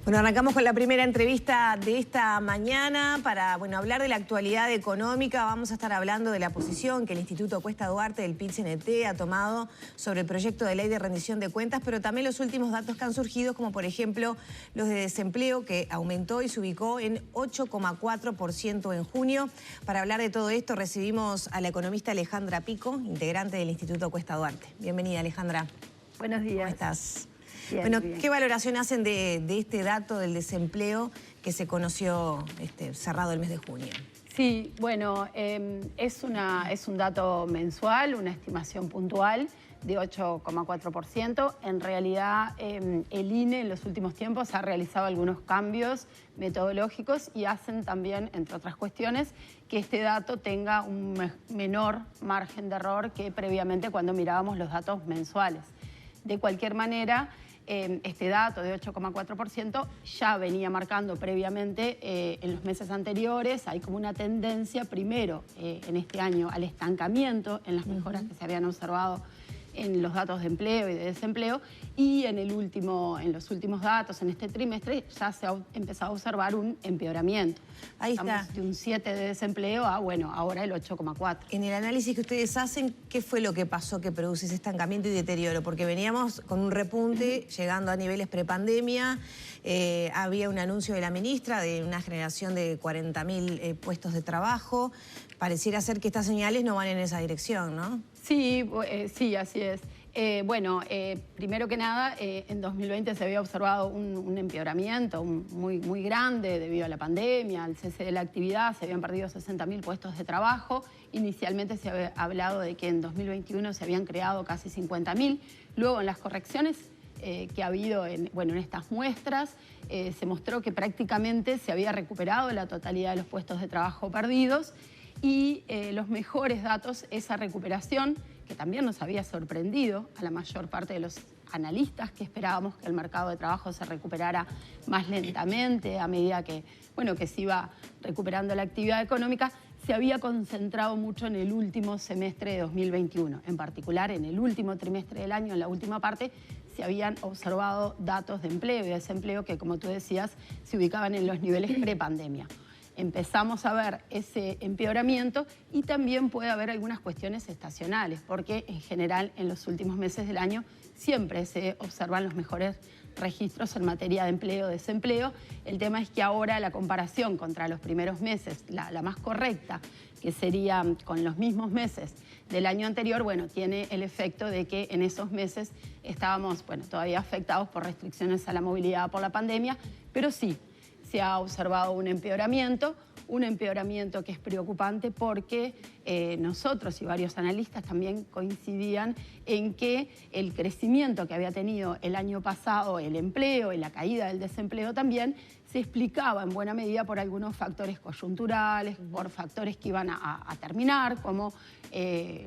Bueno, arrancamos con la primera entrevista de esta mañana para hablar de la actualidad económica. Vamos a estar hablando de la posición que el Instituto Cuesta Duarte del PIT-CNT ha tomado sobre el proyecto de ley de rendición de cuentas, pero también los últimos datos que han surgido, como por ejemplo los de desempleo, que aumentó y se ubicó en 8,4% en junio. Para hablar de todo esto recibimos a la economista Alejandra Pico, integrante del Instituto Cuesta Duarte. Bienvenida, Alejandra. Buenos días. ¿Cómo estás? Bien, bueno, bien. ¿Qué valoración hacen de este dato del desempleo que se conoció cerrado el mes de junio? Sí, bueno, es un dato mensual, una estimación puntual de 8,4%. En realidad, el INE en los últimos tiempos ha realizado algunos cambios metodológicos y hacen también, entre otras cuestiones, que este dato tenga un menor margen de error que previamente cuando mirábamos los datos mensuales. De cualquier manera, este dato de 8,4% ya venía marcando previamente en los meses anteriores. Hay como una tendencia, primero, en este año, al estancamiento en las mejoras que se habían observado en los datos de empleo y de desempleo, y en los últimos datos, en este trimestre, ya se ha empezado a observar un empeoramiento. Ahí está. Estamos de un 7 de desempleo a, bueno, ahora el 8,4. En el análisis que ustedes hacen, ¿qué fue lo que pasó que produce ese estancamiento y deterioro? Porque veníamos con un repunte, llegando a niveles prepandemia, había un anuncio de la ministra de una generación de 40.000 puestos de trabajo. Pareciera ser que estas señales no van en esa dirección, ¿no? Sí, sí, así es. Primero que nada, en 2020 se había observado un empeoramiento muy grande debido a la pandemia, al cese de la actividad. Se habían perdido 60.000 puestos de trabajo. Inicialmente se había hablado de que en 2021 se habían creado casi 50.000. Luego, en las correcciones que ha habido en estas muestras, se mostró que prácticamente se había recuperado la totalidad de los puestos de trabajo perdidos. Y los mejores datos, esa recuperación, que también nos había sorprendido a la mayor parte de los analistas, que esperábamos que el mercado de trabajo se recuperara más lentamente a medida que se iba recuperando la actividad económica, se había concentrado mucho en el último semestre de 2021. En particular, en el último trimestre del año, en la última parte, se habían observado datos de empleo y desempleo que, como tú decías, se ubicaban en los niveles prepandemia. Empezamos a ver ese empeoramiento y también puede haber algunas cuestiones estacionales, porque en general en los últimos meses del año siempre se observan los mejores registros en materia de empleo, desempleo. El tema es que ahora la comparación contra los primeros meses, la más correcta, que sería con los mismos meses del año anterior, tiene el efecto de que en esos meses estábamos todavía afectados por restricciones a la movilidad por la pandemia, pero sí, se ha observado un empeoramiento que es preocupante porque nosotros y varios analistas también coincidían en que el crecimiento que había tenido el año pasado, el empleo y la caída del desempleo también, se explicaba en buena medida por algunos factores coyunturales, por factores que iban a terminar, como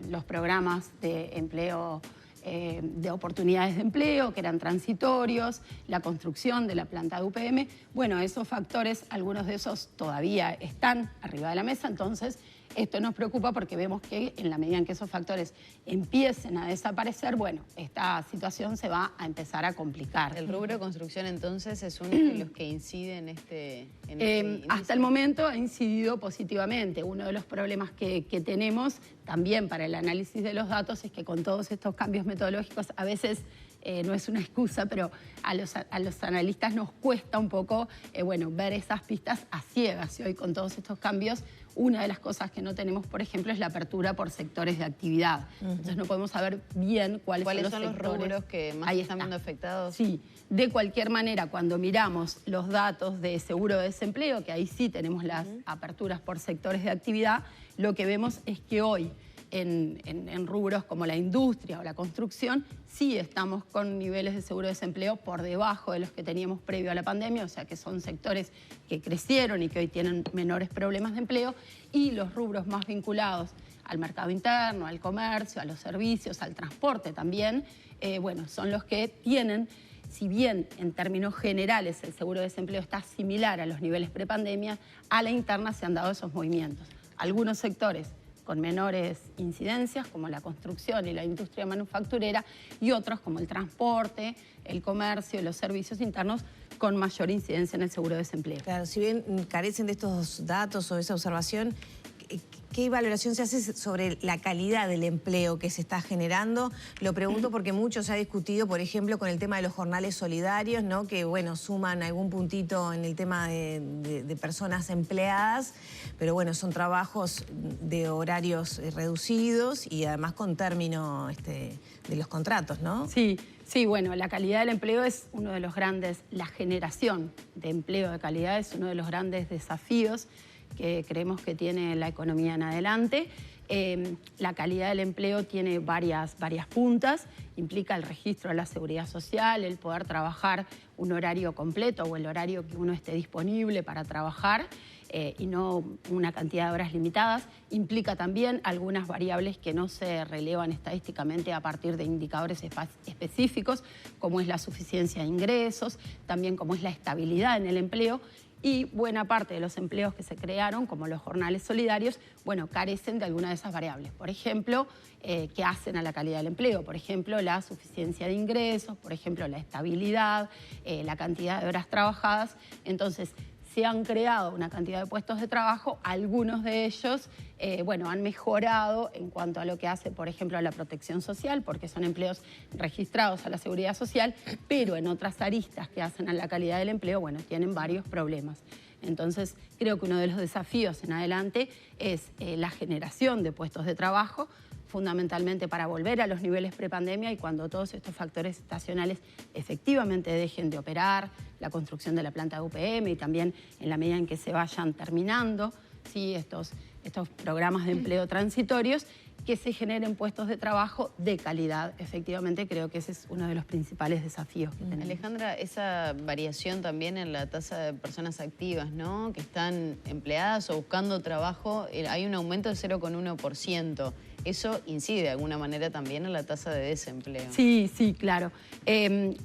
los programas de empleo, de oportunidades de empleo, que eran transitorios, la construcción de la planta de UPM. Esos factores, algunos de esos todavía están arriba de la mesa, entonces esto nos preocupa porque vemos que en la medida en que esos factores empiecen a desaparecer, esta situación se va a empezar a complicar. El rubro de construcción entonces es uno de los que incide en este índice. Hasta el momento ha incidido positivamente. Uno de los problemas que tenemos también para el análisis de los datos es que con todos estos cambios metodológicos a veces no es una excusa, pero a los analistas nos cuesta un poco ver esas pistas a ciegas. Y hoy con todos estos cambios, una de las cosas que no tenemos, por ejemplo, es la apertura por sectores de actividad. Entonces no podemos saber bien cuáles son los rubros que más están viendo afectados. Sí, de cualquier manera, cuando miramos los datos de seguro de desempleo, que ahí sí tenemos las aperturas por sectores de actividad, lo que vemos es que hoy en rubros como la industria o la construcción, sí estamos con niveles de seguro de desempleo por debajo de los que teníamos previo a la pandemia, o sea que son sectores que crecieron y que hoy tienen menores problemas de empleo, y los rubros más vinculados al mercado interno, al comercio, a los servicios, al transporte también, son los que tienen, si bien en términos generales el seguro de desempleo está similar a los niveles prepandemia, a la interna se han dado esos movimientos. Algunos sectores con menores incidencias, como la construcción y la industria manufacturera, y otros como el transporte, el comercio y los servicios internos, con mayor incidencia en el seguro de desempleo. Claro, si bien carecen de estos datos o esa observación, ¿qué valoración se hace sobre la calidad del empleo que se está generando? Lo pregunto porque mucho se ha discutido, por ejemplo, con el tema de los jornales solidarios, ¿no? Que, bueno, suman algún puntito en el tema de personas empleadas, pero, bueno, son trabajos de horarios reducidos y además con término de los contratos, ¿no? Sí, sí, bueno, la calidad del empleo es uno de los grandes, la generación de empleo de calidad es uno de los grandes desafíos que creemos que tiene la economía en adelante. La calidad del empleo tiene varias puntas, implica el registro de la seguridad social, el poder trabajar un horario completo o el horario que uno esté disponible para trabajar y no una cantidad de horas limitadas. Implica también algunas variables que no se relevan estadísticamente a partir de indicadores específicos, como es la suficiencia de ingresos, también como es la estabilidad en el empleo. Y buena parte de los empleos que se crearon, como los jornales solidarios, bueno, carecen de alguna de esas variables. Por ejemplo, que hacen a la calidad del empleo. Por ejemplo, la suficiencia de ingresos, por ejemplo, la estabilidad, la cantidad de horas trabajadas. Entonces, se han creado una cantidad de puestos de trabajo, algunos de ellos, bueno, han mejorado en cuanto a lo que hace, por ejemplo, a la protección social, porque son empleos registrados a la seguridad social, pero en otras aristas que hacen a la calidad del empleo, bueno, tienen varios problemas. Entonces, creo que uno de los desafíos en adelante es la generación de puestos de trabajo, fundamentalmente para volver a los niveles prepandemia y cuando todos estos factores estacionales efectivamente dejen de operar, la construcción de la planta de UPM y también en la medida en que se vayan terminando, ¿sí? estos programas de empleo transitorios, que se generen puestos de trabajo de calidad. Efectivamente, creo que ese es uno de los principales desafíos que tenemos. Alejandra, esa variación también en la tasa de personas activas, ¿no? Que están empleadas o buscando trabajo, hay un aumento del 0,1%. ¿Eso incide de alguna manera también en la tasa de desempleo? Sí, sí, claro.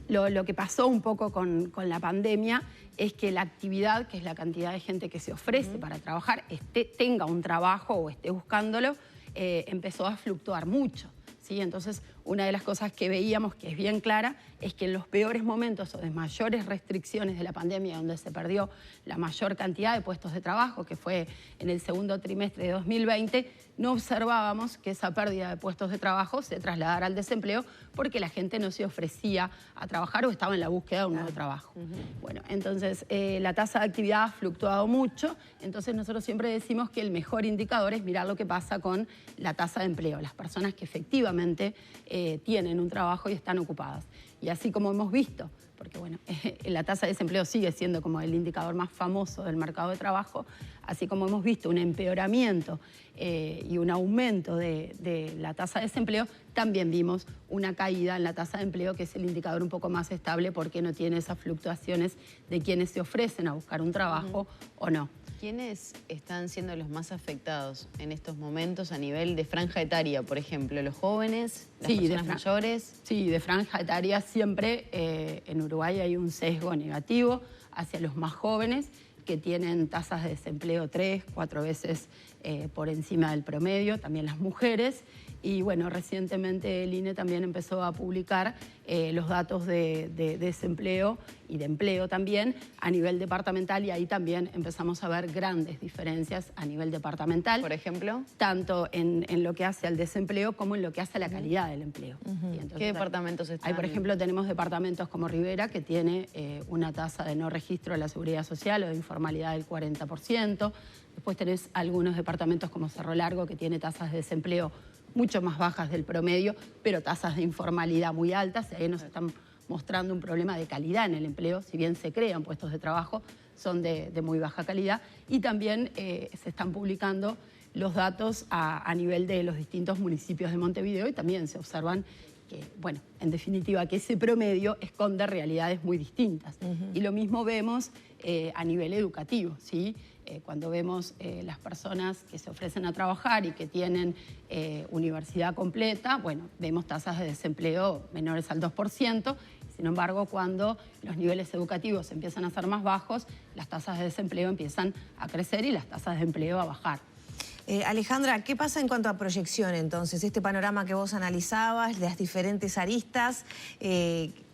Lo que pasó un poco con la pandemia es que la actividad, que es la cantidad de gente que se ofrece para trabajar, tenga un trabajo o esté buscándolo, empezó a fluctuar mucho, ¿sí? Entonces, una de las cosas que veíamos, que es bien clara, es que en los peores momentos o de mayores restricciones de la pandemia, donde se perdió la mayor cantidad de puestos de trabajo, que fue en el segundo trimestre de 2020, no observábamos que esa pérdida de puestos de trabajo se trasladara al desempleo porque la gente no se ofrecía a trabajar o estaba en la búsqueda de un nuevo trabajo. Bueno, entonces la tasa de actividad ha fluctuado mucho, entonces nosotros siempre decimos que el mejor indicador es mirar lo que pasa con la tasa de empleo, las personas que efectivamente tienen un trabajo y están ocupadas. Y así como hemos visto, porque bueno, la tasa de desempleo sigue siendo como el indicador más famoso del mercado de trabajo, así como hemos visto un empeoramiento y un aumento de la tasa de desempleo, también vimos una caída en la tasa de empleo, que es el indicador un poco más estable porque no tiene esas fluctuaciones de quienes se ofrecen a buscar un trabajo o no. ¿Quiénes están siendo los más afectados en estos momentos a nivel de franja etaria, por ejemplo? ¿Los jóvenes, las personas mayores? Sí, de franja etaria siempre en Uruguay hay un sesgo negativo hacia los más jóvenes que tienen tasas de desempleo 3, 4 veces por encima del promedio, también las mujeres. Y bueno, recientemente el INE también empezó a publicar los datos de desempleo y de empleo también a nivel departamental, y ahí también empezamos a ver grandes diferencias a nivel departamental. Por ejemplo, tanto en lo que hace al desempleo como en lo que hace a la calidad del empleo. Y entonces, ¿qué departamentos están? Hay, por ejemplo, tenemos departamentos como Rivera, que tiene una tasa de no registro de la seguridad social o de informalidad del 40%. Después tenés algunos departamentos como Cerro Largo, que tiene tasas de desempleo mucho más bajas del promedio, pero tasas de informalidad muy altas. Ahí nos están mostrando un problema de calidad en el empleo. Si bien se crean puestos de trabajo, son de muy baja calidad. Y también se están publicando los datos a nivel de los distintos municipios de Montevideo, y también se observan que, bueno, en definitiva, que ese promedio esconde realidades muy distintas. Y lo mismo vemos a nivel educativo, ¿sí? Cuando vemos las personas que se ofrecen a trabajar y que tienen universidad completa, bueno, vemos tasas de desempleo menores al 2%. Sin embargo, cuando los niveles educativos empiezan a ser más bajos, las tasas de desempleo empiezan a crecer y las tasas de empleo a bajar. Alejandra, ¿qué pasa en cuanto a proyección entonces? Este panorama que vos analizabas, de las diferentes aristas,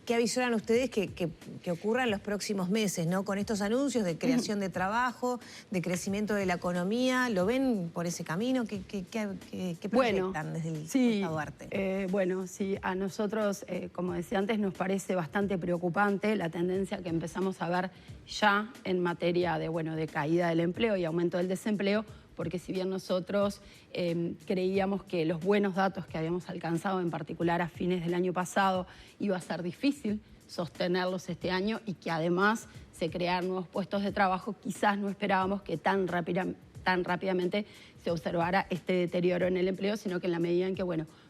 ¿Qué avisoran ustedes que ocurra en los próximos meses, ¿no? Con estos anuncios de creación de trabajo, de crecimiento de la economía, ¿lo ven por ese camino? ¿Qué proyectan desde el Cuesta Duarte? Bueno, sí, a nosotros, como decía antes, nos parece bastante preocupante la tendencia que empezamos a ver ya en materia de caída del empleo y aumento del desempleo, porque si bien nosotros creíamos que los buenos datos que habíamos alcanzado, en particular a fines del año pasado, iba a ser difícil sostenerlos este año y que además se crearan nuevos puestos de trabajo, quizás no esperábamos que tan rápidamente se observara este deterioro en el empleo, sino que en la medida en que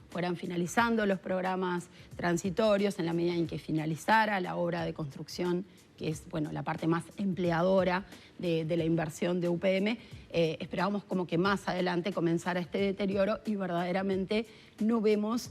fueran finalizando los programas transitorios, en la medida en que finalizara la obra de construcción, que es la parte más empleadora de la inversión de UPM, esperábamos como que más adelante comenzara este deterioro y verdaderamente no vemos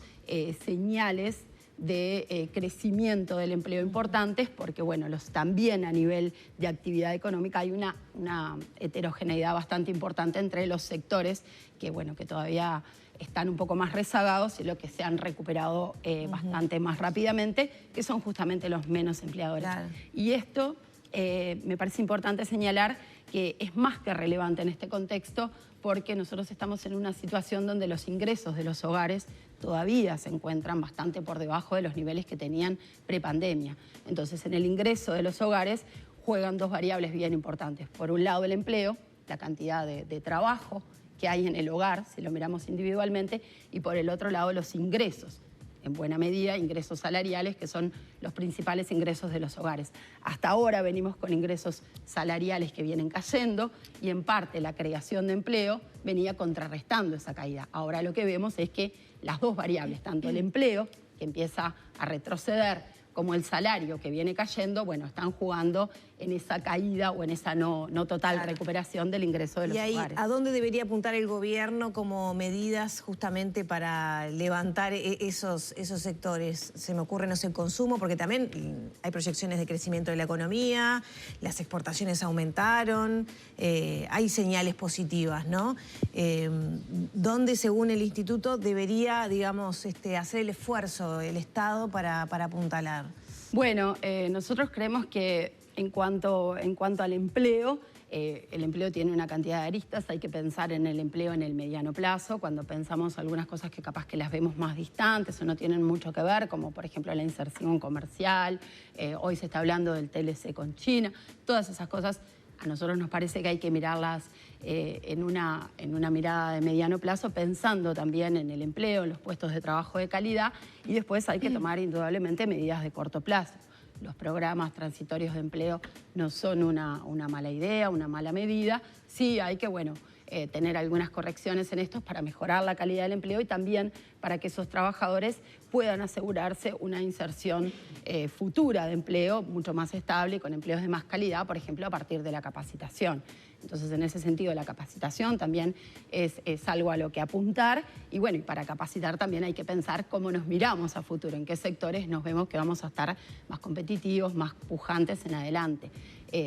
señales de crecimiento del empleo importantes porque también a nivel de actividad económica hay una heterogeneidad bastante importante entre los sectores que todavía están un poco más rezagados y los que se han recuperado bastante más rápidamente, que son justamente los menos empleadores. Claro. Y esto me parece importante señalar que es más que relevante en este contexto porque nosotros estamos en una situación donde los ingresos de los hogares todavía se encuentran bastante por debajo de los niveles que tenían prepandemia. Entonces, en el ingreso de los hogares juegan dos variables bien importantes. Por un lado, el empleo, la cantidad de trabajo que hay en el hogar, si lo miramos individualmente, y por el otro lado los ingresos, en buena medida ingresos salariales, que son los principales ingresos de los hogares. Hasta ahora venimos con ingresos salariales que vienen cayendo y en parte la creación de empleo venía contrarrestando esa caída. Ahora lo que vemos es que las dos variables, tanto el empleo, que empieza a retroceder, como el salario que viene cayendo, están jugando en esa caída o en esa no total recuperación del ingreso de los hogares. ¿A dónde debería apuntar el gobierno como medidas justamente para levantar esos sectores? Se me ocurre, no sé, el consumo, porque también hay proyecciones de crecimiento de la economía, las exportaciones aumentaron, hay señales positivas, ¿no? ¿Dónde, según el instituto, debería, hacer el esfuerzo el Estado para apuntalar? Bueno, nosotros creemos que en cuanto al empleo, el empleo tiene una cantidad de aristas, hay que pensar en el empleo en el mediano plazo, cuando pensamos algunas cosas que capaz que las vemos más distantes o no tienen mucho que ver, como por ejemplo la inserción comercial, hoy se está hablando del TLC con China, todas esas cosas a nosotros nos parece que hay que mirarlas en una mirada de mediano plazo, pensando también en el empleo, en los puestos de trabajo de calidad, y después hay que tomar indudablemente medidas de corto plazo. Los programas transitorios de empleo no son una mala idea, una mala medida. Sí hay que, tener algunas correcciones en estos para mejorar la calidad del empleo y también para que esos trabajadores puedan asegurarse una inserción futura de empleo mucho más estable y con empleos de más calidad, por ejemplo, a partir de la capacitación. Entonces, en ese sentido, la capacitación también es algo a lo que apuntar y y para capacitar también hay que pensar cómo nos miramos a futuro, en qué sectores nos vemos que vamos a estar más competitivos, más pujantes en adelante.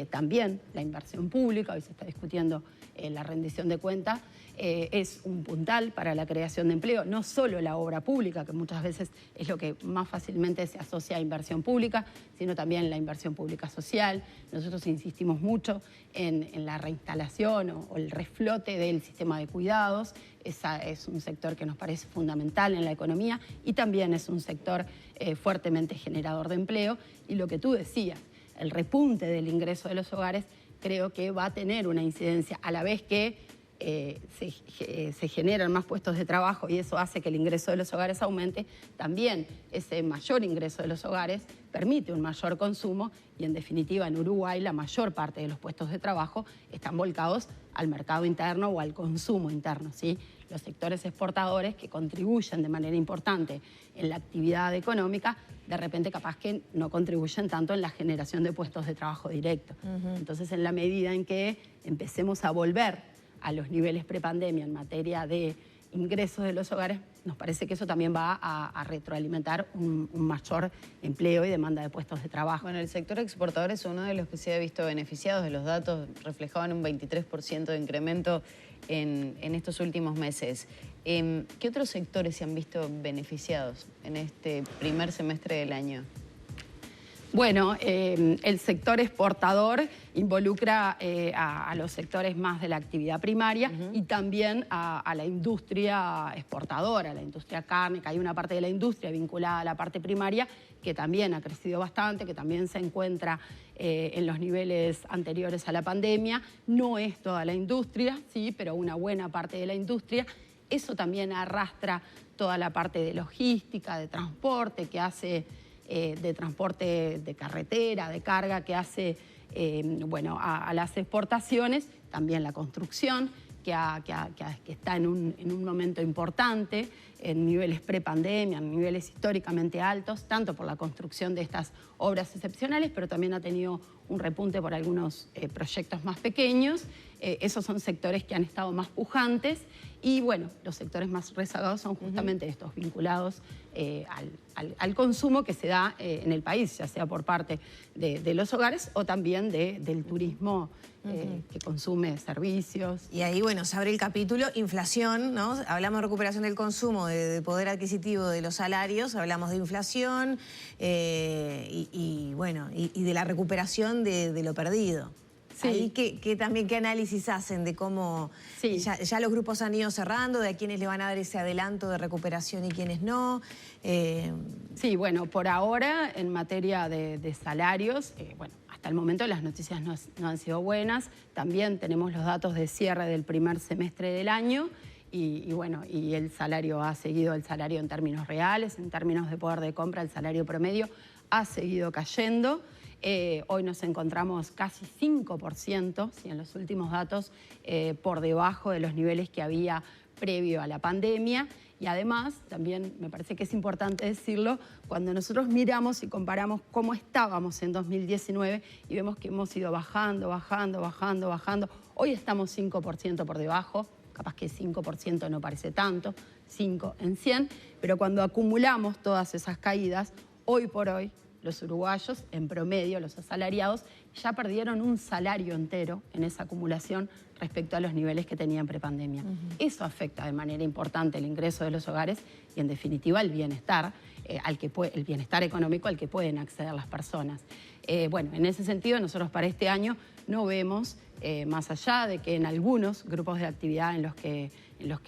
También la inversión pública, hoy se está discutiendo la rendición de cuentas, es un puntal para la creación de empleo, no solo la obra pública, que muchas veces es lo que más fácilmente se asocia a inversión pública, sino también la inversión pública social. Nosotros insistimos mucho en la reinstalación o el reflote del sistema de cuidados. Es un sector que nos parece fundamental en la economía y también es un sector fuertemente generador de empleo. Y lo que tú decías, el repunte del ingreso de los hogares creo que va a tener una incidencia a la vez que se generan más puestos de trabajo y eso hace que el ingreso de los hogares aumente. También ese mayor ingreso de los hogares permite un mayor consumo y en definitiva en Uruguay la mayor parte de los puestos de trabajo están volcados al mercado interno o al consumo interno, ¿sí? Los sectores exportadores que contribuyen de manera importante en la actividad económica, de repente capaz que no contribuyen tanto en la generación de puestos de trabajo directo. Entonces, en la medida en que empecemos a volver a los niveles prepandemia en materia de ingresos de los hogares, nos parece que eso también va a retroalimentar un mayor empleo y demanda de puestos de trabajo. Bueno, el sector exportador es uno de los que se ha visto beneficiados de los datos, reflejaban un 23% de incremento en estos últimos meses. ¿Qué otros sectores se han visto beneficiados en este primer semestre del año? Bueno, el sector exportador involucra a los sectores más de la actividad primaria y también a la industria exportadora, a la industria cárnica. Hay una parte de la industria vinculada a la parte primaria que también ha crecido bastante, que también se encuentra en los niveles anteriores a la pandemia. No es toda la industria, sí, pero una buena parte de la industria. Eso también arrastra toda la parte de logística, de transporte, que hace... de transporte de carretera, de carga, que hace bueno, a las exportaciones, también la construcción, que está en un momento importante, en niveles prepandemia, en niveles históricamente altos, tanto por la construcción de estas obras excepcionales, pero también ha tenido un repunte por algunos proyectos más pequeños. Esos son sectores que han estado más pujantes y, bueno, los sectores más rezagados son justamente estos, vinculados al consumo que se da en el país, ya sea por parte de los hogares o también del turismo que consume servicios. Y ahí, bueno, se abre el capítulo inflación, ¿no? Hablamos de recuperación del consumo, de poder adquisitivo de los salarios, hablamos de inflación bueno, y de la recuperación de lo perdido. Sí. Ahí ¿qué análisis hacen de cómo ya los grupos han ido cerrando, de a quiénes le van a dar ese adelanto de recuperación y quiénes no? Sí, bueno, por ahora en materia de salarios, bueno, hasta el momento las noticias no han sido buenas. También tenemos los datos de cierre del primer semestre del año y bueno, y el salario ha seguido, el salario en términos reales, en términos de poder de compra, el salario promedio ha seguido cayendo. Hoy nos encontramos casi 5%, si en los últimos datos, por debajo de los niveles que había previo a la pandemia. Y además, también me parece que es importante decirlo, cuando nosotros miramos y comparamos cómo estábamos en 2019 y vemos que hemos ido bajando, hoy estamos 5% por debajo, capaz que 5% no parece tanto, 5 en 100, pero cuando acumulamos todas esas caídas, hoy por hoy, los uruguayos, en promedio, los asalariados, ya perdieron un salario entero en esa acumulación respecto a los niveles que tenían prepandemia. Eso afecta de manera importante el ingreso de los hogares y, en definitiva, el bienestar, el bienestar económico al que pueden acceder las personas. Bueno, en ese sentido, nosotros para este año no vemos, más allá de que en algunos grupos de actividad en los que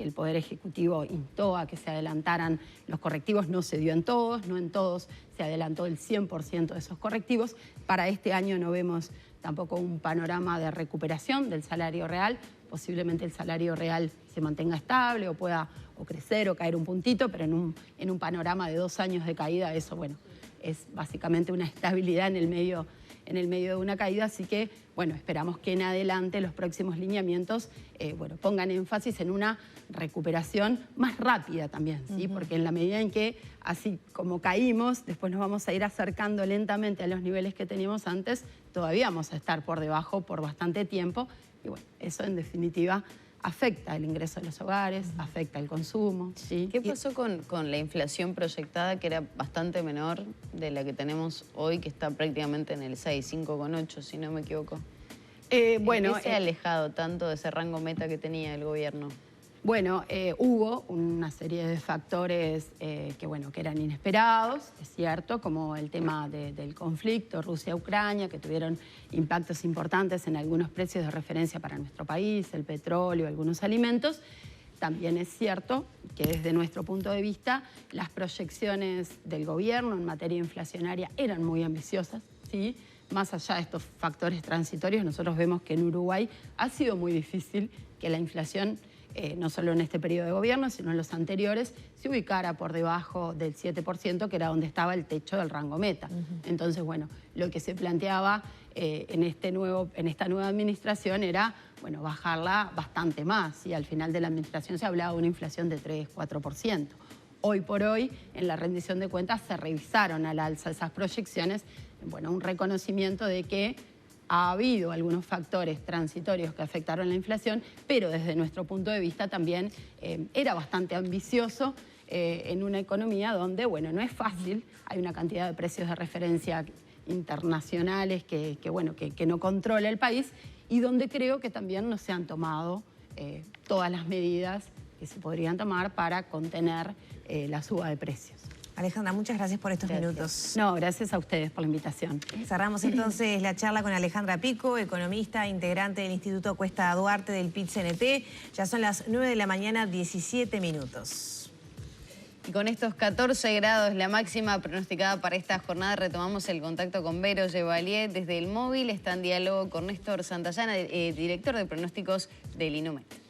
el Poder Ejecutivo instó a que se adelantaran los correctivos, no se dio en todos, no en todos se adelantó el 100% de esos correctivos. Para este año no vemos tampoco un panorama de recuperación del salario real. Posiblemente el salario real se mantenga estable o pueda crecer o caer un puntito, pero en un panorama de 2 años de caída, eso, bueno, es básicamente una estabilidad en el medio de una caída, así que, bueno, esperamos que en adelante los próximos lineamientos, bueno, pongan énfasis en una recuperación más rápida también, ¿sí? Porque en la medida en que, así como caímos, después nos vamos a ir acercando lentamente a los niveles que teníamos antes, todavía vamos a estar por debajo por bastante tiempo, y bueno, eso en definitiva afecta el ingreso de los hogares, afecta el consumo. ¿Sí? ¿Qué pasó con la inflación proyectada, que era bastante menor de la que tenemos hoy, que está prácticamente en el 6, 5,8, si no me equivoco? Bueno, ¿Qué se ha alejado tanto de ese rango meta que tenía el gobierno? Bueno, hubo una serie de factores que eran inesperados, es cierto, como el tema del conflicto Rusia-Ucrania, que tuvieron impactos importantes en algunos precios de referencia para nuestro país, el petróleo, algunos alimentos. También es cierto que desde nuestro punto de vista las proyecciones del gobierno en materia inflacionaria eran muy ambiciosas, ¿sí? Más allá de estos factores transitorios, nosotros vemos que en Uruguay ha sido muy difícil que la inflación, no solo en este periodo de gobierno, sino en los anteriores, se ubicara por debajo del 7%, que era donde estaba el techo del rango meta. Entonces, bueno, lo que se planteaba en esta nueva administración era, bueno, bajarla bastante más, y al final de la administración se hablaba de una inflación de 3-4%. Hoy por hoy, en la rendición de cuentas, se revisaron al alza esas proyecciones, bueno, un reconocimiento de que ha habido algunos factores transitorios que afectaron la inflación, pero desde nuestro punto de vista también era bastante ambicioso en una economía donde, bueno, no es fácil, hay una cantidad de precios de referencia internacionales que no controla el país, y donde creo que también no se han tomado todas las medidas que se podrían tomar para contener la suba de precios. Alejandra, muchas gracias por estos minutos. No, gracias a ustedes por la invitación. Cerramos entonces la charla con Alejandra Pico, economista, integrante del Instituto Cuesta Duarte del PIT-CNT. Ya son las 9 de la mañana, 17 minutos. Y con estos 14 grados, la máxima pronosticada para esta jornada, retomamos el contacto con Vero Chevalier desde el móvil. Está en diálogo con Néstor Santayana, director de pronósticos del INUMET.